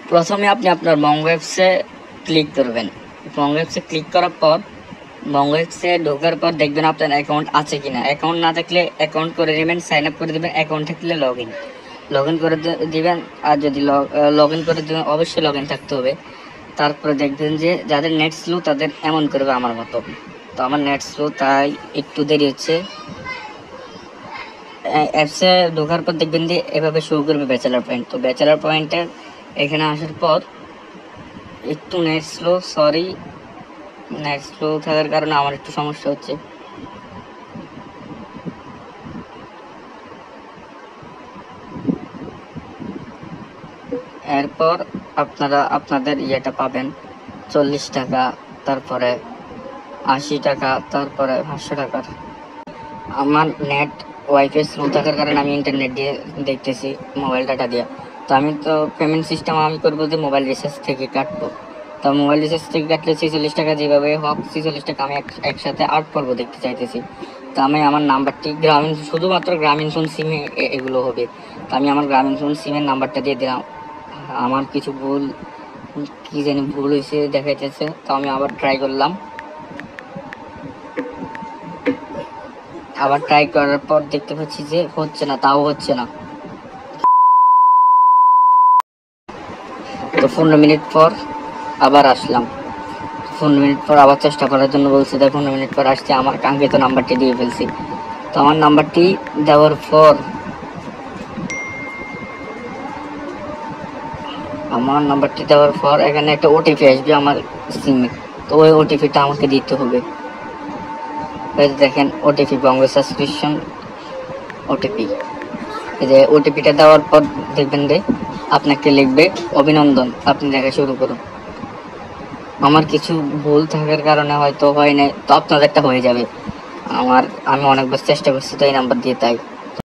প্রথমে আপনি আপনার মঙ্গো অ্যাপসে ক্লিক করবেন। মঙ্গো অ্যাপসে ক্লিক করার পর মঙ্গো অ্যাপসে ঢোকার পর দেখবেন আপনার অ্যাকাউন্ট আছে কিনা। অ্যাকাউন্ট না থাকলে অ্যাকাউন্ট করে নেবেন, সাইন আপ করে দেবেন। অ্যাকাউন্ট থাকলে লগ ইন করে দিবেন। আর যদি লগ ইন করে দেবেন, অবশ্যই লগ ইন থাকতে হবে। তারপরে দেখবেন যে যাদের নেট স্লো তাদের এমন করবে আমার মতো। তো আমার নেট স্লো, তাই একটু দেরি হচ্ছে। অ্যাপসে ঢোকার পর দেখবেন যে এভাবে শো করবে ব্যাচেলার পয়েন্ট। তো ব্যাচেলার পয়েন্টের এখানে আসার পর একটু net slow, sorry, net slow থাকার কারণে আমার একটু সমস্যা হচ্ছে। এরপর আপনারা আপনাদের ইয়েটা পাবেন 40 টাকা, তারপরে 80 টাকা, তারপরে 500 টাকার। আমার নেট ওয়াইফাই স্লো থাকার কারণে আমি ইন্টারনেট দিয়ে দেখতেছি, মোবাইল ডাটা দিয়ে। তো আমি তো পেমেন্ট সিস্টেম আমি করবো যে মোবাইল রিচার্জ থেকে কাটবো। তো মোবাইল রিচার্জ থেকে কাটলে 46 টাকা যেভাবে হোক, 46 টাকা আমি একসাথে 8 পর্ব দেখতে চাইতেছি। তো আমি আমার নাম্বারটি শুধুমাত্র গ্রামীণ ফোন সিমে এগুলো হবে। তো আমি আমার গ্রামীণ ফোন সিমের নাম্বারটা দিয়ে দিলাম। আমার কিছু ভুল, কি জানি ভুল হয়েছে দেখাইতেছে। তো আমি আবার ট্রাই করলাম। আবার ট্রাই করার পর দেখতে পাচ্ছি যে হচ্ছে না, তাও হচ্ছে না। তো 15 মিনিট পর আবার আসলাম। 15 মিনিট পর আবার চেষ্টা করার জন্য বলছি, তাই 15 মিনিট পর আসছে। আমার কাঙ্ক্ষিত নাম্বারটি দিয়ে ফেলছি। তো আমার নাম্বারটি দেওয়ার পর এখানে একটা ওটিপি আসবে আমার সিমে। তো ওই ওটিপিটা আমাকে দিতে হবে। দেখেন ওটিপি, বঙ্গ সাবস্ক্রিপশন ওটিপি। এই যে ওটিপিটা দেওয়ার পর দেখবেন যে আপনাকে লিখবে অভিনন্দন, আপনি দেখা শুরু করুন। আমার কিছু ভুল থাকার কারণে হয়তো হয় নাই, তো আপনাদেরটা হয়ে যাবে। আমি অনেকবার চেষ্টা করছি তো এই নাম্বার দিয়ে, তাই